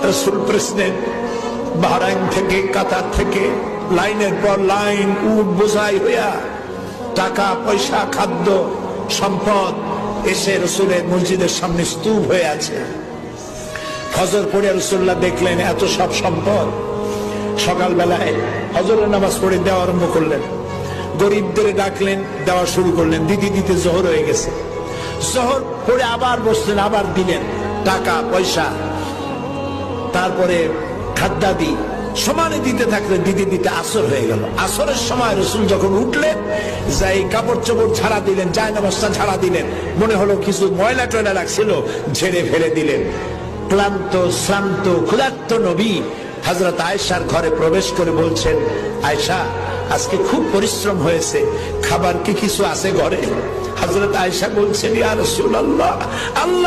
রাসূল president Bahrain থেকে, কাতার থেকে লাইনের পর লাইন উট বোঝাই হইয়া টাকা পয়সা খাদ্য সম্পদ এসে রসুলের মসজিদের সামনে স্তূপ হয়ে আছে। ফজর পড়ে রাসূলুল্লাহ দেখলেন এত সব সম্পদ। সকালবেলায় ফজরের নামাজ পড়ে দেওয়া আরম্ভ করলেন, গরিবদের ডাকলেন, দেওয়া শুরু করলেন। দিতে দিতে জোহর হয়ে গেছে। জোহর পড়ে আবার বসলেন, আবার দিলেন টাকা পয়সা, তারপরে খাদ্যাদি সমানে দিতে থাকলেন। দিতে দিতে আসর হয়ে গেল। আসরের সময় রসুল যখন উঠলেন, যাই কাপড় চোপড় ঝাড়া দিলেন, জায়নামাজটা ঝাড়া দিলেন। মনে হলো কিছু ময়লা টয়লা লাগছিল, ঝেড়ে ফেলে দিলেন। ক্লান্ত শ্রান্ত ক্ষুধার্ত নবী হযরত আয়েশার ঘরে প্রবেশ করে বলছেন, আয়েশা আজকে খুব পরিশ্রম হয়েছে, খাবার কি কিছু আছে ঘরে? হযরত আয়েশা বলছেন, ইয়া রাসূলুল্লাহ, আল্লাহ